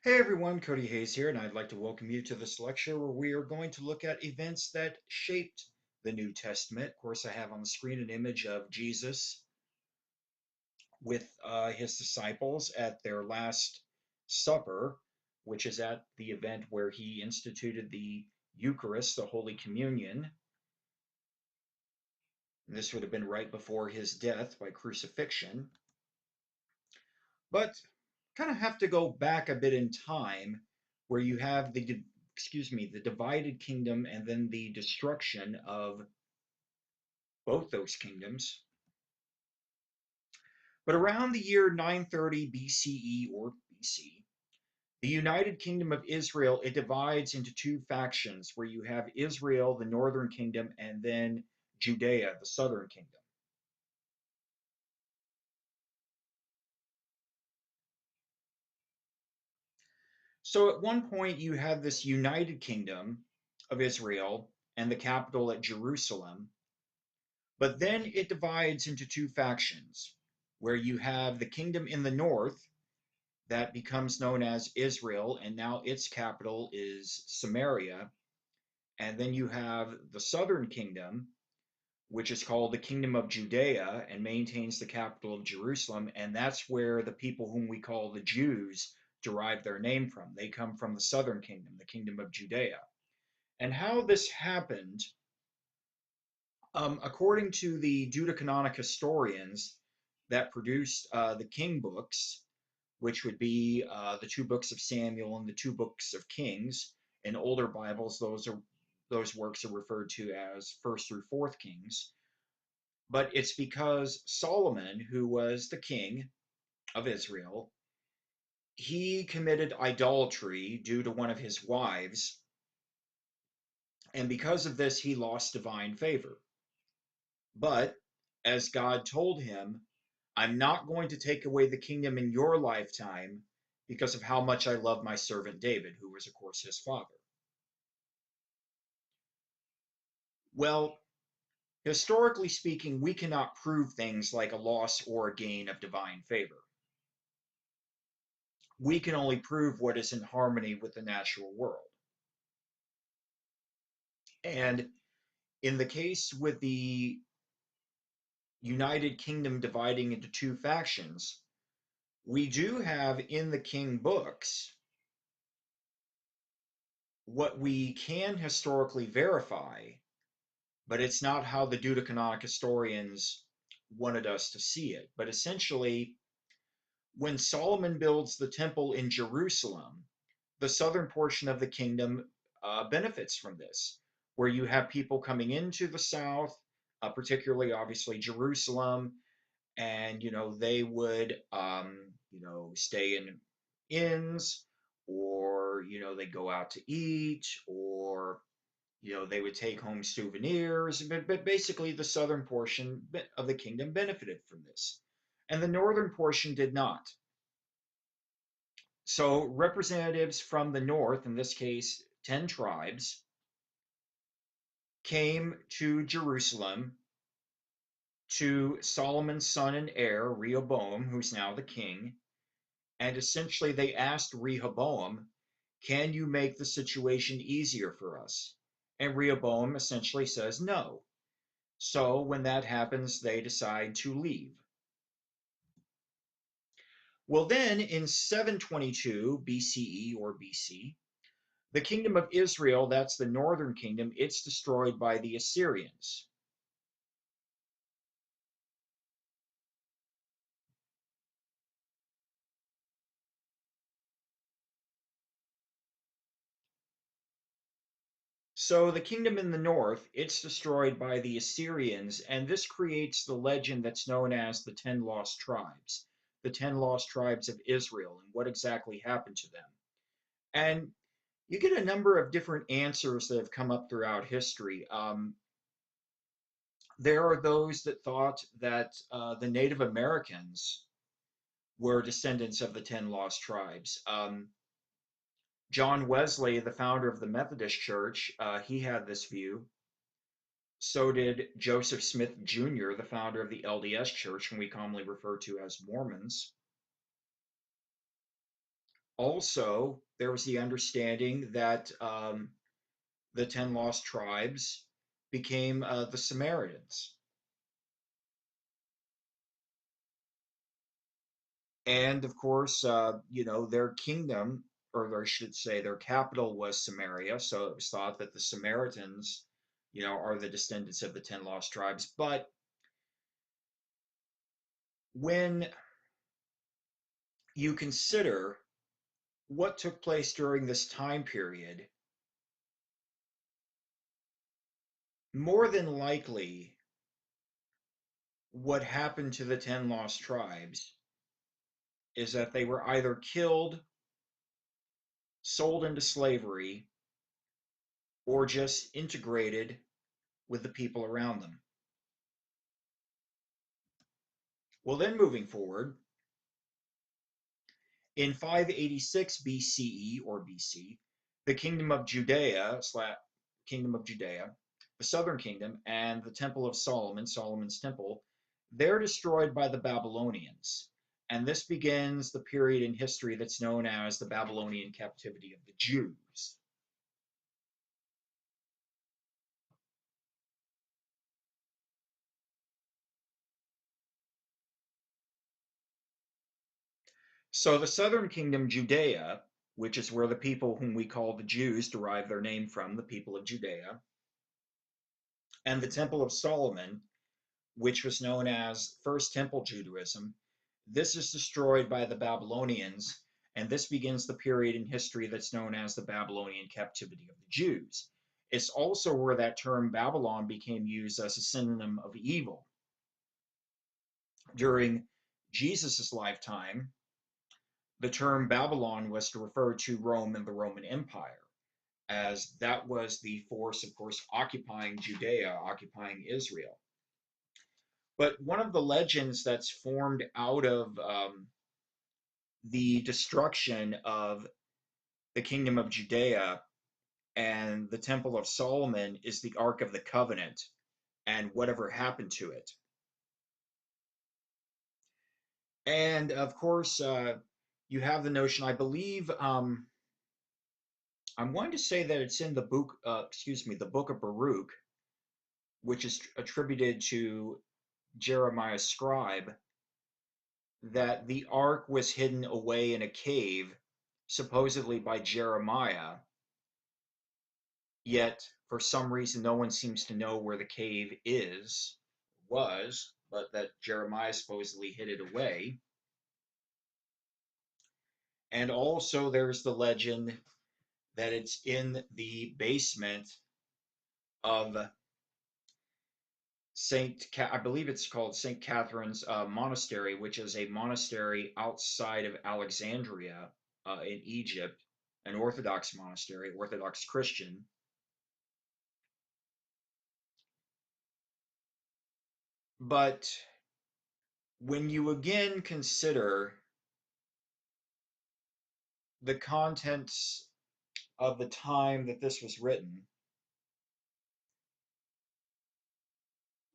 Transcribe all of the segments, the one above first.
Hey everyone, Cody Hayes here, and I'd like to welcome you to this lecture where we are going to look at events that shaped the New Testament. Of course, I have on the screen an image of Jesus with his disciples at their Last Supper, which is at the event where he instituted the Eucharist, the Holy Communion. And this would have been right before his death by crucifixion. But kind of have to go back a bit in time where you have the divided kingdom and then the destruction of both those kingdoms. But around the year 930 BCE or BC, the United Kingdom of Israel, it divides into two factions where you have Israel, the northern kingdom, and then Judea, the southern kingdom. So at one point you have this United Kingdom of Israel and the capital at Jerusalem. But then it divides into two factions, where you have the kingdom in the north that becomes known as Israel, and now its capital is Samaria. And then you have the southern kingdom, which is called the Kingdom of Judea and maintains the capital of Jerusalem. And that's where the people whom we call the Jews derive their name from. They come from the southern kingdom, the Kingdom of Judea. And how this happened, according to the Deuterocanonic historians that produced the King books, which would be the two books of Samuel and the two books of Kings, in older Bibles, those works are referred to as First through Fourth Kings. But it's because Solomon, who was the king of Israel, he committed idolatry due to one of his wives, and because of this, he lost divine favor. But as God told him, I'm not going to take away the kingdom in your lifetime because of how much I love my servant David, who was, of course, his father. Well, historically speaking, we cannot prove things like a loss or a gain of divine favor. We can only prove what is in harmony with the natural world. And in the case with the United Kingdom dividing into two factions, we do have in the King books what we can historically verify, but it's not how the Deuterocanonic historians wanted us to see it. But essentially, when Solomon builds the temple in Jerusalem, the southern portion of the kingdom benefits from this, where you have people coming into the south, particularly obviously Jerusalem, and they would stay in inns, or they go out to eat, or they would take home souvenirs, but basically the southern portion of the kingdom benefited from this, and the northern portion did not. So representatives from the north, in this case 10 tribes, came to Jerusalem to Solomon's son and heir, Rehoboam, who's now the king, and essentially they asked Rehoboam, can you make the situation easier for us? And Rehoboam essentially says no. So when that happens, they decide to leave. Well, then in 722 BCE or BC, the kingdom of Israel, that's the northern kingdom, it's destroyed by the Assyrians. So the kingdom in the north, it's destroyed by the Assyrians, and this creates the legend that's known as the 10 lost tribes, the 10 lost tribes of Israel, and what exactly happened to them. And you get a number of different answers that have come up throughout history. There are those that thought that the Native Americans were descendants of the 10 lost tribes. John Wesley, the founder of the Methodist Church, he had this view. So did Joseph Smith Jr., the founder of the LDS Church, whom we commonly refer to as Mormons. Also, there was the understanding that the 10 lost tribes became the Samaritans. And of course, their kingdom, or I should say, their capital was Samaria. So it was thought that the Samaritans, are the descendants of the 10 lost tribes. But when you consider what took place during this time period, more than likely, what happened to the 10 lost tribes is that they were either killed, sold into slavery, or just integrated with the people around them. Well, then moving forward, in 586 BCE or BC, the kingdom of Judea, the southern kingdom, and the Temple of Solomon, Solomon's temple, they're destroyed by the Babylonians. And this begins the period in history that's known as the Babylonian captivity of the Jews. So the southern kingdom, Judea, which is where the people whom we call the Jews derive their name from, the people of Judea, and the Temple of Solomon, which was known as First Temple Judaism, this is destroyed by the Babylonians, and this begins the period in history that's known as the Babylonian captivity of the Jews. It's also where that term Babylon became used as a synonym of evil. During Jesus' lifetime, the term Babylon was to refer to Rome and the Roman Empire, as that was the force, of course, occupying Judea, occupying Israel. But one of the legends that's formed out of the destruction of the kingdom of Judea and the Temple of Solomon is the Ark of the Covenant and whatever happened to it. And of course, you have the notion, I believe, I'm going to say that it's in the book, the book of Baruch, which is attributed to Jeremiah's scribe, that the ark was hidden away in a cave, supposedly by Jeremiah, yet for some reason no one seems to know where the cave was, but that Jeremiah supposedly hid it away. And also there's the legend that it's in the basement of I believe it's called St. Catherine's Monastery, which is a monastery outside of Alexandria in Egypt, an Orthodox monastery, Orthodox Christian. But when you again consider the contents of the time that this was written,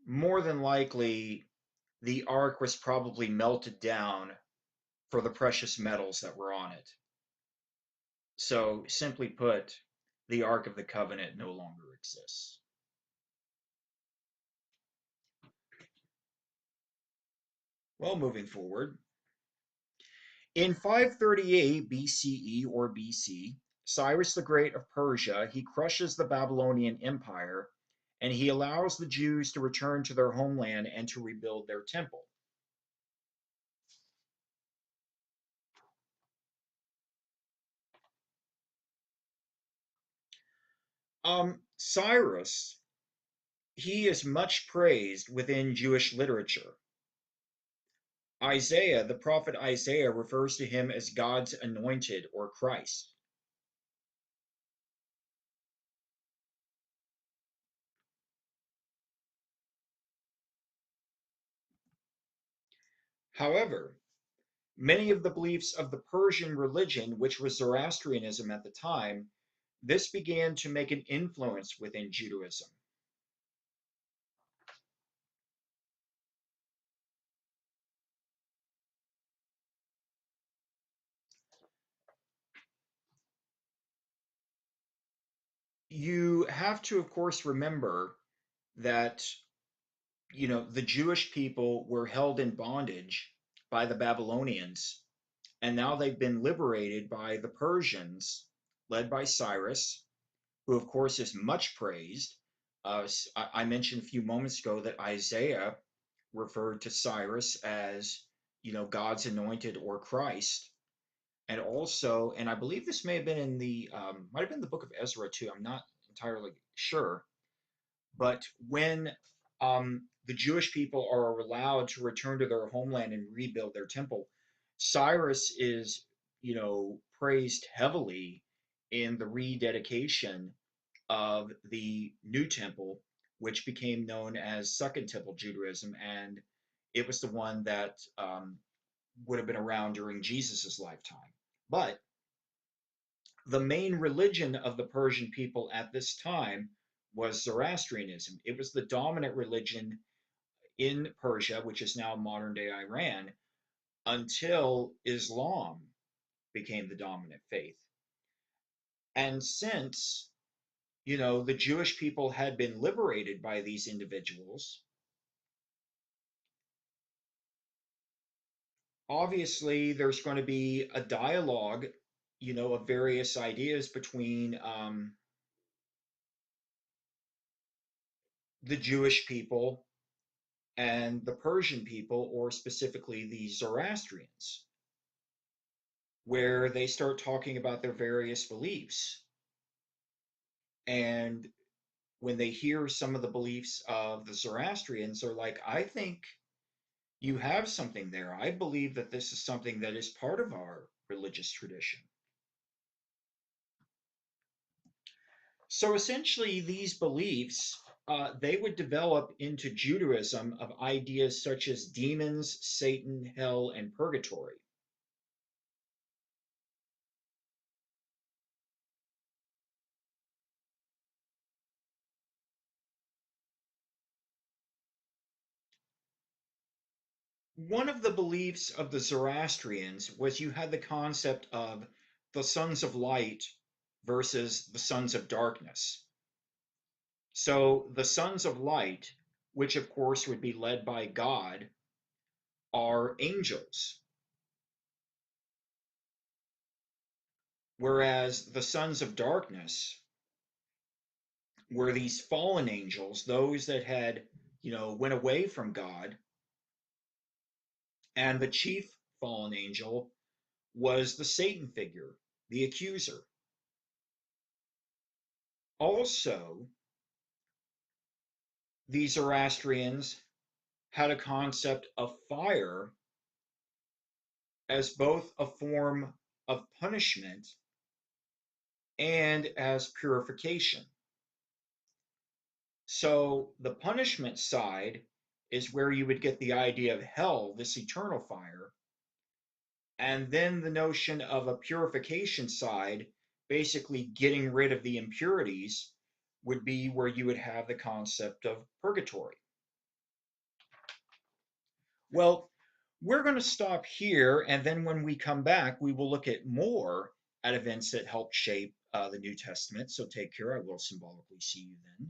more than likely the ark was probably melted down for the precious metals that were on it. So, simply put, the Ark of the Covenant no longer exists. Well, moving forward, in 538 BCE or BC, Cyrus the Great of Persia, he crushes the Babylonian Empire and he allows the Jews to return to their homeland and to rebuild their temple. Cyrus, he is much praised within Jewish literature. Isaiah, the prophet Isaiah, refers to him as God's anointed or Christ. However, many of the beliefs of the Persian religion, which was Zoroastrianism at the time, this began to make an influence within Judaism. you have to, of course, remember that, the Jewish people were held in bondage by the Babylonians, and now they've been liberated by the Persians, led by Cyrus, who, of course, is much praised. I mentioned a few moments ago that Isaiah referred to Cyrus as, God's anointed or Christ. And also, and I believe this may have been in might have been the book of Ezra too. I'm not entirely sure. But when the Jewish people are allowed to return to their homeland and rebuild their temple, Cyrus is, praised heavily in the rededication of the new temple, which became known as Second Temple Judaism, and it was the one that would have been around during Jesus's lifetime. But the main religion of the Persian people at this time was Zoroastrianism. It was the dominant religion in Persia, which is now modern day Iran, until Islam became the dominant faith. And since, the Jewish people had been liberated by these individuals, obviously there's going to be a dialogue, of various ideas between the Jewish people and the Persian people, or specifically the Zoroastrians, where they start talking about their various beliefs. And when they hear some of the beliefs of the Zoroastrians, they're like, I think you have something there. I believe that this is something that is part of our religious tradition. So essentially, these beliefs, they would develop into Judaism of ideas such as demons, Satan, hell, and purgatory. One of the beliefs of the Zoroastrians was you had the concept of the sons of light versus the sons of darkness. So the sons of light, which of course would be led by God, are angels, whereas the sons of darkness were these fallen angels, those that had, went away from God, and the chief fallen angel was the Satan figure, the accuser. Also, the Zoroastrians had a concept of fire as both a form of punishment and as purification. So the punishment side is where you would get the idea of hell, this eternal fire, and then the notion of a purification side, basically getting rid of the impurities, would be where you would have the concept of purgatory. Well, we're going to stop here, and then when we come back, we will look at more at events that helped shape the New Testament. So take care. I will symbolically see you then.